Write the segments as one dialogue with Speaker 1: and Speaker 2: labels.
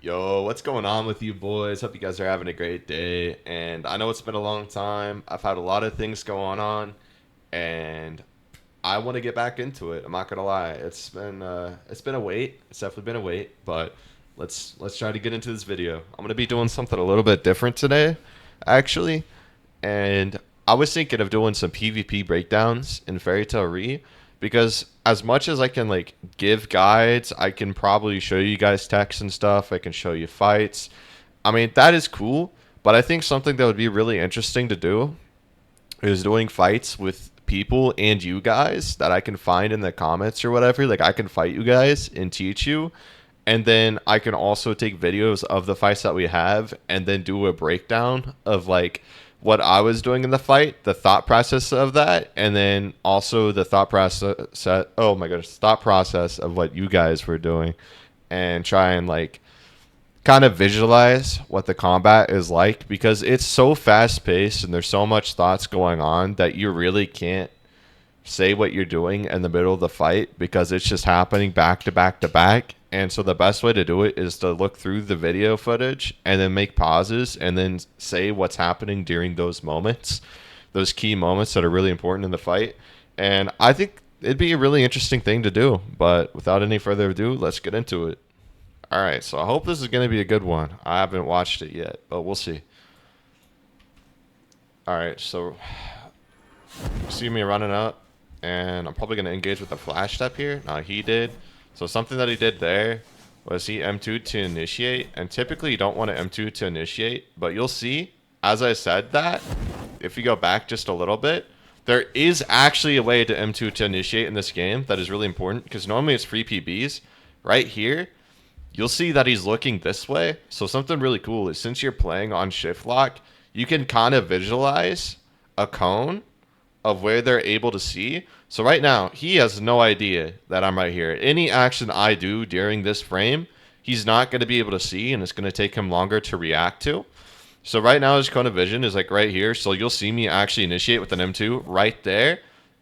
Speaker 1: Yo, what's going on with you boys? Hope you guys are having a great day. And I know it's been a long time. I've had a lot of things going on, and I want to get back into it. I'm not gonna lie. It's been a wait. It's definitely been a wait, but let's try to get into this video. I'm gonna be doing something a little bit different today, actually. And I was thinking of doing some PvP breakdowns in Fairy Tail Re because as much as I can like give guides, I can probably show you guys text and stuff. I can show you fights. I mean, that is cool, but I think something that would be really interesting to do is doing fights with people and you guys that I can find in the comments or whatever. Like I can fight you guys and teach you. And then I can also take videos of the fights that we have and then do a breakdown of like what I was doing in the fight, the thought process of that, and then also the thought process. Oh my goodness, thought process of what you guys were doing, and try and like kind of visualize what the combat is like because it's so fast paced and there's so much thoughts going on that you really can't say what you're doing in the middle of the fight because it's just happening back to back to back. And so the best way to do it is to look through the video footage and then make pauses and then say what's happening during those moments, those key moments that are really important in the fight. And I think it'd be a really interesting thing to do. But without any further ado, let's get into it. All right, so I hope this is going to be a good one. I haven't watched it yet, but we'll see. All right, so see me running up, and I'm probably going to engage with a flash step here. Now, he did. So something that he did there was he M2'd to initiate, and typically you don't want to M2 to initiate, but you'll see, as I said that, if you go back just a little bit, there is actually a way to M2 to initiate in this game that is really important, because normally it's free PBs. Right here, you'll see that he's looking this way. So something really cool is since you're playing on shift lock, you can kind of visualize a cone of where they're able to see. So right now, he has no idea that I'm right here. Any action I do during this frame, he's not going to be able to see, and it's going to take him longer to react to. So right now, his cone of vision is like right here. So you'll see me actually initiate with an M2 right there.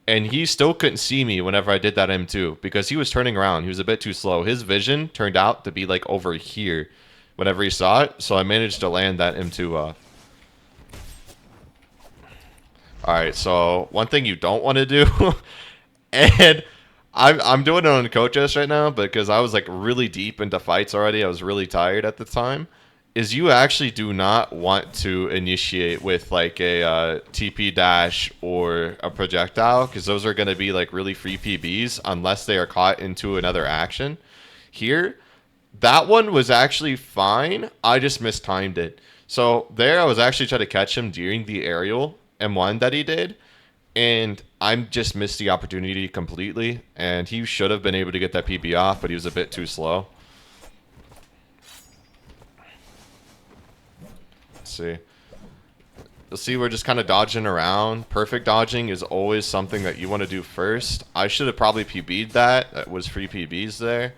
Speaker 1: And he still couldn't see me whenever I did that M2 because he was turning around. He was a bit too slow. His vision turned out to be like over here whenever he saw it. So I managed to land that M2 off. Alright, so one thing you don't want to do, and I'm doing it on Coach S right now because I was like really deep into fights already. I was really tired at the time. Is you actually do not want to initiate with like a TP dash or a projectile because those are going to be like really free PBs unless they are caught into another action. Here, that one was actually fine. I just mistimed it. So there I was actually trying to catch him during the aerial M1 that he did. And I just missed the opportunity completely. And he should have been able to get that PB off, but he was a bit too slow. Let's see. You'll see we're just kind of dodging around. Perfect dodging is always something that you want to do first. I should have probably PB'd that. That was free PBs there.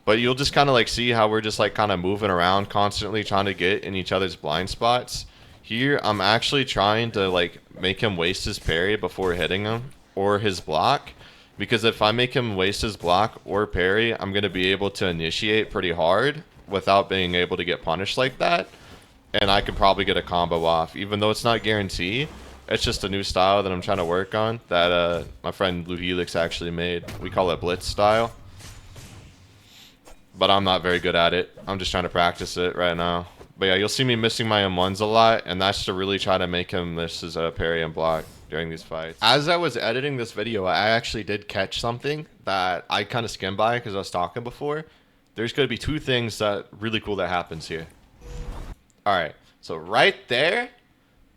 Speaker 1: But you'll just kind of like see how we're just like kind of moving around constantly trying to get in each other's blind spots. Here, I'm actually trying to like make him waste his parry before hitting him or his block. Because if I make him waste his block or parry, I'm going to be able to initiate pretty hard without being able to get punished like that. And I could probably get a combo off. Even though it's not guaranteed, it's just a new style that I'm trying to work on that my friend Blue Helix actually made. We call it Blitz style. But I'm not very good at it. I'm just trying to practice it right now. But yeah, you'll see me missing my M1s a lot, and that's to really try to make him miss his parry and block during these fights. As I was editing this video, I actually did catch something that I kind of skimmed by because I was talking before. There's going to be two things that really cool that happens here. Alright, so right there,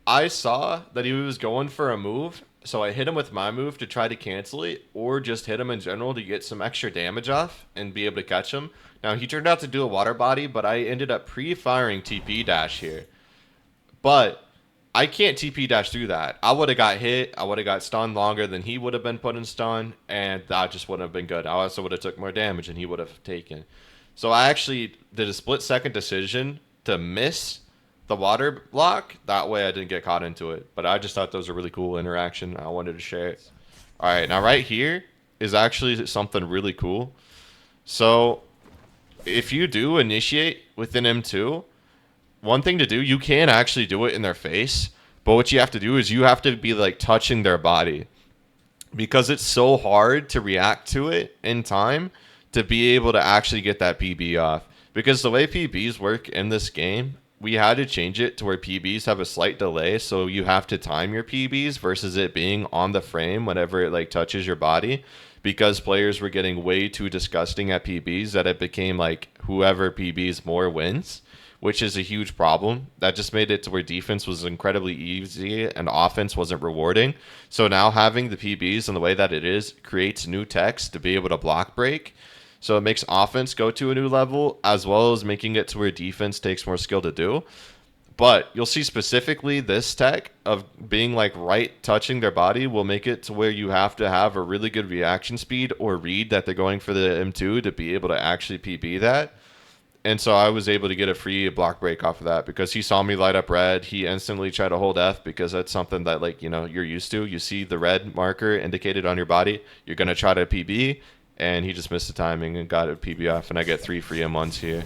Speaker 1: I saw that he was going for a move, so I hit him with my move to try to cancel it, or just hit him in general to get some extra damage off and be able to catch him. Now, he turned out to do a water body, but I ended up pre-firing TP dash here. But I can't TP dash through that. I would have got hit, I would have got stunned longer than he would have been put in stun, and that just wouldn't have been good. I also would have took more damage than he would have taken. So I actually did a split-second decision to miss the water block. That way I didn't get caught into it. But I just thought that was a really cool interaction. I wanted to share it. Alright, now right here is actually something really cool. So if you do initiate within M2, one thing to do, you can actually do it in their face, but what you have to do is you have to be like touching their body because it's so hard to react to it in time to be able to actually get that PB off. Because the way PBs work in this game, we had to change it to where PBs have a slight delay, so you have to time your PBs versus it being on the frame whenever it like touches your body. Because players were getting way too disgusting at PBs that it became like whoever PBs more wins, which is a huge problem. That just made it to where defense was incredibly easy and offense wasn't rewarding. So now having the PBs in the way that it is creates new techs to be able to block break. So it makes offense go to a new level as well as making it to where defense takes more skill to do. But you'll see specifically this tech of being like right touching their body will make it to where you have to have a really good reaction speed or read that they're going for the M2 to be able to actually PB that. And so I was able to get a free block break off of that because he saw me light up red. He instantly tried to hold F because that's something that, like, you know, you're used to. You see the red marker indicated on your body. You're going to try to PB. And he just missed the timing and got a PB off. And I get 3 free M1s here.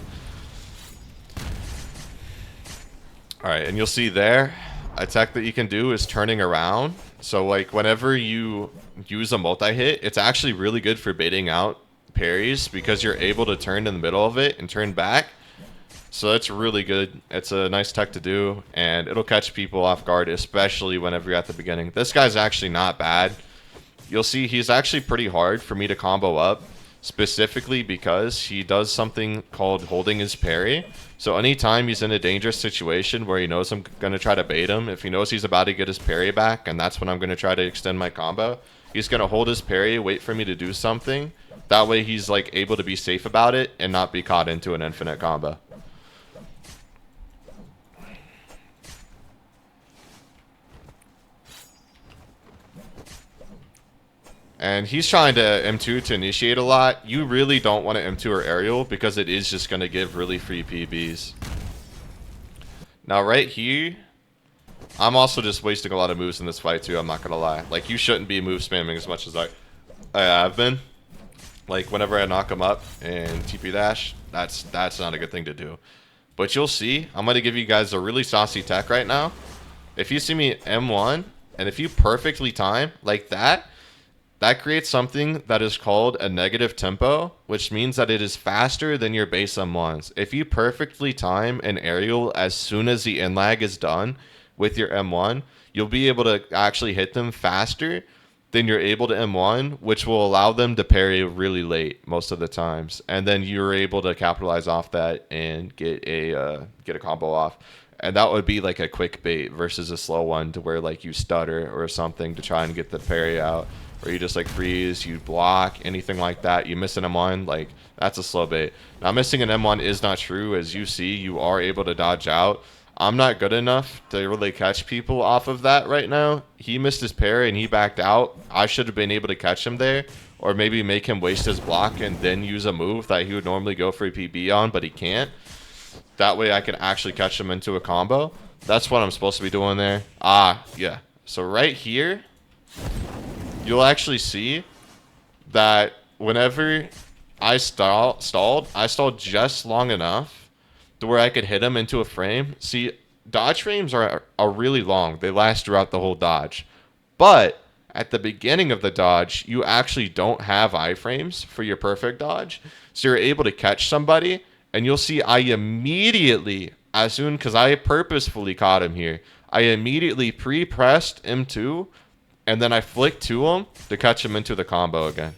Speaker 1: All right. And you'll see there, a tech that you can do is turning around. So, like, whenever you use a multi-hit, it's actually really good for baiting out parries because you're able to turn in the middle of it and turn back. So that's really good. It's a nice tech to do, and it'll catch people off guard, especially whenever you're at the beginning. This guy's actually not bad. You'll see he's actually pretty hard for me to combo up, specifically because he does something called holding his parry. So anytime he's in a dangerous situation where he knows I'm going to try to bait him, if he knows he's about to get his parry back, and that's when I'm going to try to extend my combo, he's going to hold his parry, wait for me to do something. That way he's like able to be safe about it and not be caught into an infinite combo. And he's trying to M2 to initiate a lot. You really don't want to M2 or aerial because it is just going to give really free PBs. Now right here, I'm also just wasting a lot of moves in this fight too, I'm not going to lie. Like, you shouldn't be move spamming as much as I have been. Like, whenever I knock him up and TP dash, that's not a good thing to do. But you'll see, I'm going to give you guys a really saucy tech right now. If you see me M1, and if you perfectly time like that, that creates something that is called a negative tempo, which means that it is faster than your base M1s. If you perfectly time an aerial as soon as the in lag is done with your M1, you'll be able to actually hit them faster then you're able to M1, which will allow them to parry really late most of the times, and then you're able to capitalize off that and get a combo off. And that would be like a quick bait versus a slow one to where like you stutter or something to try and get the parry out, or you just like freeze, you block, anything like that. You miss an M1, like that's a slow bait. Now missing an M1 is not true. As you see, you are able to dodge out. I'm not good enough to really catch people off of that right now. He missed his parry and he backed out. I should have been able to catch him there, or maybe make him waste his block and then use a move that he would normally go for a PB on, but he can't. That way I can actually catch him into a combo. That's what I'm supposed to be doing there. Ah, yeah. So right here, you'll actually see that whenever I stalled, I stalled just long enough to where I could hit him into a frame. See, dodge frames are really long. They last throughout the whole dodge. But at the beginning of the dodge, you actually don't have iframes for your perfect dodge. So you're able to catch somebody, and you'll see I immediately, as soon, because I purposefully caught him here, I immediately pre-pressed M2, and then I flicked to him to catch him into the combo again.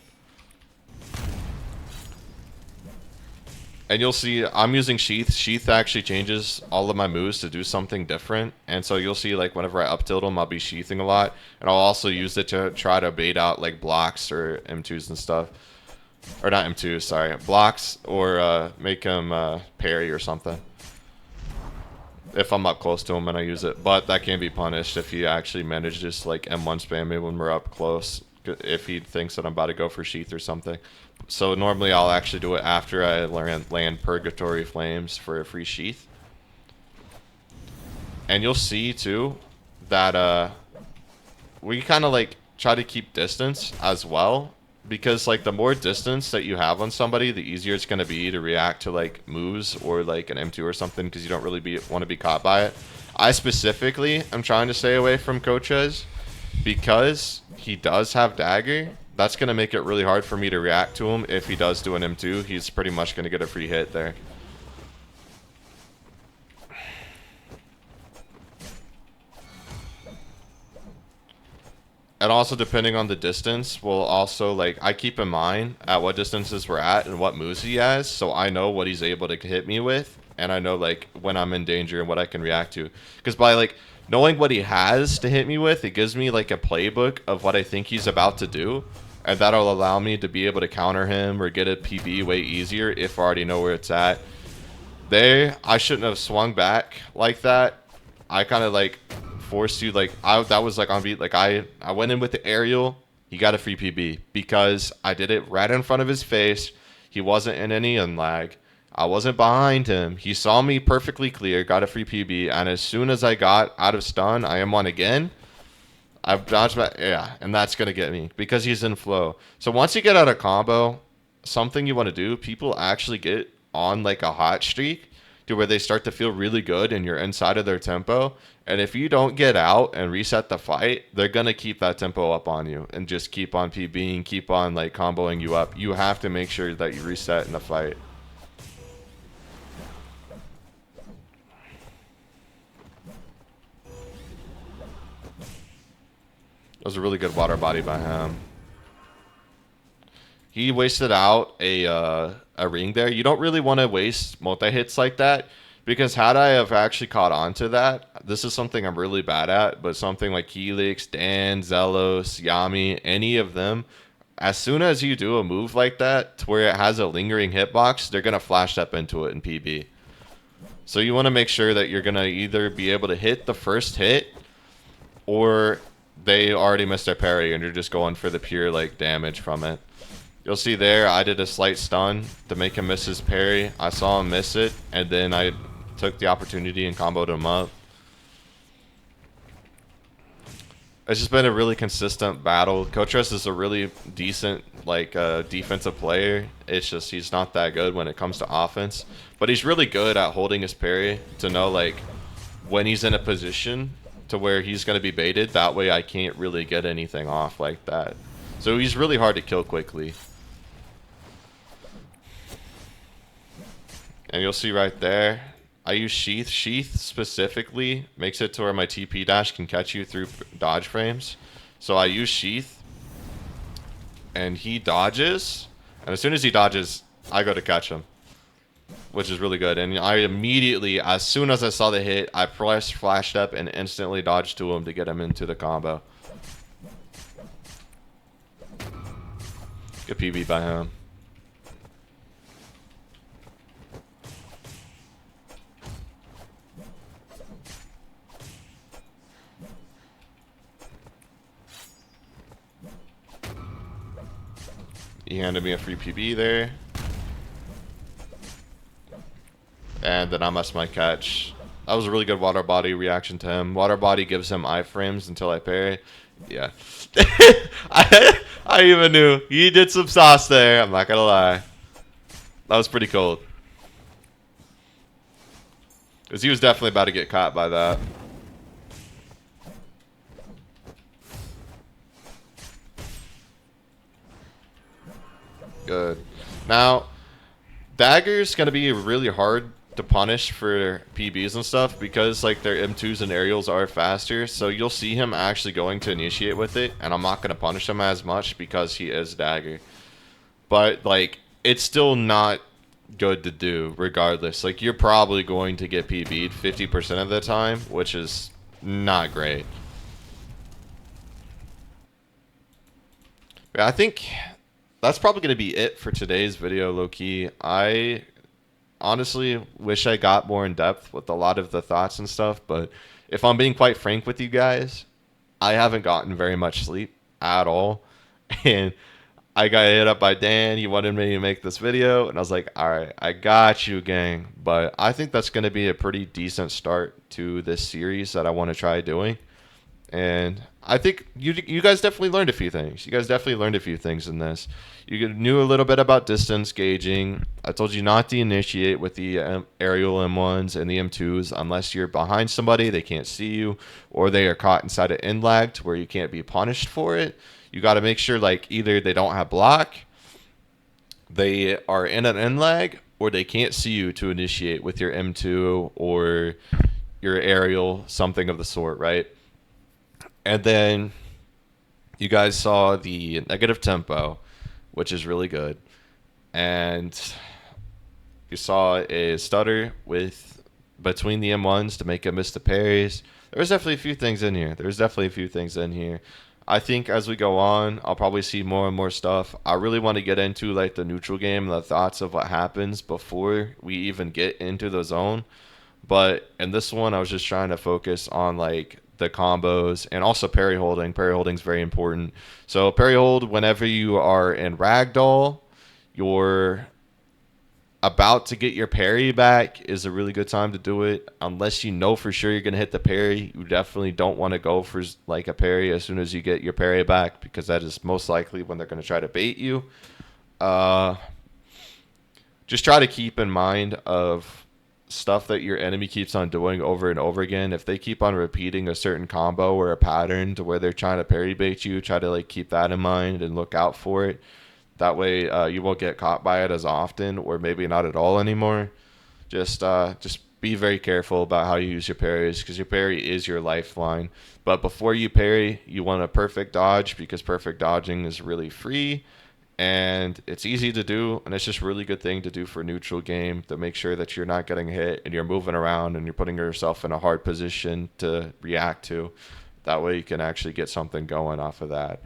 Speaker 1: And you'll see I'm using Sheath. Sheath actually changes all of my moves to do something different. And so you'll see like whenever I up tilt them, I'll be sheathing a lot. And I'll also use it to try to bait out like blocks or M2s and stuff. Or not M2s, sorry. Blocks or make them parry or something. If I'm up close to him and I use it. But that can be punished if he actually manages to like M1 spam me when we're up close. If he thinks that I'm about to go for Sheath or something. So normally I'll actually do it after I land Purgatory Flames for a free Sheath. And you'll see too that we kind of like try to keep distance as well because like the more distance that you have on somebody, the easier it's going to be to react to like moves or like an M2 or something, because you don't really want to be caught by it. I specifically am trying to stay away from Coaches because he does have dagger. That's going to make it really hard for me to react to him. If he does do an M2, he's pretty much going to get a free hit there. And also, depending on the distance, will also, like, I keep in mind at what distances we're at and what moves he has, so I know what he's able to hit me with, and I know, like, when I'm in danger and what I can react to. Because by, like, knowing what he has to hit me with, it gives me, like, a playbook of what I think he's about to do, and that'll allow me to be able to counter him or get a PB way easier if I already know where it's at. There, I shouldn't have swung back like that. I kind of, like, forced you, like, that was like on beat. Like I went in with the aerial. He got a free PB because I did it right in front of his face. He wasn't in any unlag. I wasn't behind him. He saw me perfectly clear, got a free PB, and as soon as I got out of stun, I am on again. I've dodged back, yeah, and that's gonna get me because he's in flow. So once you get out of combo, something you want to do, people actually get on like a hot streak to where they start to feel really good and you're inside of their tempo. And if you don't get out and reset the fight, they're going to keep that tempo up on you and just keep on PBing, keep on like comboing you up. You have to make sure that you reset in the fight. That was a really good water body by him. He wasted out a ring there. You don't really want to waste multi-hits like that, because had I have actually caught on to that, this is something I'm really bad at, but something like Helix, Dan, Zelos, Yami, any of them, as soon as you do a move like that to where it has a lingering hitbox, they're going to flash step into it in PB. So you want to make sure that you're going to either be able to hit the first hit, or they already missed their parry and you're just going for the pure like damage from it. You'll see there, I did a slight stun to make him miss his parry. I saw him miss it, and then I took the opportunity and comboed him up. It's just been a really consistent battle. Coaches is a really decent like defensive player. It's just he's not that good when it comes to offense. But he's really good at holding his parry to know like when he's in a position to where he's going to be baited. That way I can't really get anything off like that. So he's really hard to kill quickly. And you'll see right there, I use Sheath. Sheath specifically makes it to where my TP dash can catch you through dodge frames. So I use Sheath, and he dodges, and as soon as he dodges, I go to catch him, which is really good. And I immediately, as soon as I saw the hit, I pressed flashed up and instantly dodged to him to get him into the combo. Good PB by him. He handed me a free PB there. And then I missed my catch. That was a really good water body reaction to him. Water body gives him iframes until I parry. Yeah. I even knew. He did some sauce there. I'm not going to lie. That was pretty cold. Because he was definitely about to get caught by that. Good. Now, Dagger's going to be really hard to punish for PBs and stuff because like their M2s and aerials are faster. So you'll see him actually going to initiate with it, and I'm not going to punish him as much because he is Dagger. But like it's still not good to do regardless. Like you're probably going to get PB'd 50% of the time, which is not great. But I think that's probably going to be it for today's video, low-key. I honestly wish I got more in depth with a lot of the thoughts and stuff, but if I'm being quite frank with you guys, I haven't gotten very much sleep at all. And I got hit up by Dan. He wanted me to make this video, and I was like, all right, I got you, gang. But I think that's going to be a pretty decent start to this series that I want to try doing. And I think you guys definitely learned a few things. You guys definitely learned a few things in this. You knew a little bit about distance gauging. I told you not to initiate with the aerial M1s and the M2s unless you're behind somebody, they can't see you, or they are caught inside an end lag to where you can't be punished for it. You got to make sure like either they don't have block, they are in an end lag, or they can't see you to initiate with your M2 or your aerial, something of the sort, right? And then you guys saw the negative tempo, which is really good. And you saw a stutter with between the M1s to make him miss the parries. There's definitely a few things in here. There's definitely a few things in here. I think as we go on, I'll probably see more and more stuff. I really want to get into like the neutral game, the thoughts of what happens before we even get into the zone. But in this one, I was just trying to focus on like the combos and also parry holding. Parry holding is very important. So parry hold whenever you are in ragdoll, you're about to get your parry back is a really good time to do it. Unless you know for sure you're going to hit the parry, you definitely don't want to go for like a parry as soon as you get your parry back, because that is most likely when they're going to try to bait you. Uh, just try to keep in mind of stuff that your enemy keeps on doing over and over again. If they keep on repeating a certain combo or a pattern to where they're trying to parry bait you, try to like keep that in mind and look out for it. That way, you won't get caught by it as often, or maybe not at all anymore. Just be very careful about how you use your parries, because your parry is your lifeline. But before you parry, you want a perfect dodge, because perfect dodging is really free and it's easy to do, and it's just a really good thing to do for neutral game to make sure that you're not getting hit and you're moving around and you're putting yourself in a hard position to react to. That way you can actually get something going off of that.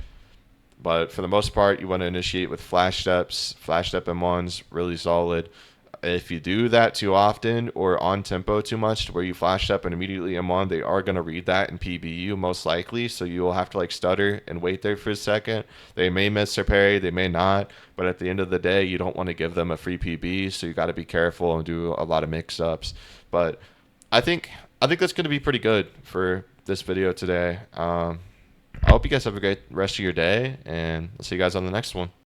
Speaker 1: But for the most part, you want to initiate with flash steps. Flash step M1's really solid. If you do that too often or on tempo too much to where you flash step and immediately M1, they are going to read that and PB you most likely. So you will have to like stutter and wait there for a second. They may miss their parry, they may not. But at the end of the day, you don't want to give them a free PB. So you got to be careful and do a lot of mix ups. But I think that's going to be pretty good for this video today. I hope you guys have a great rest of your day, and I'll see you guys on the next one.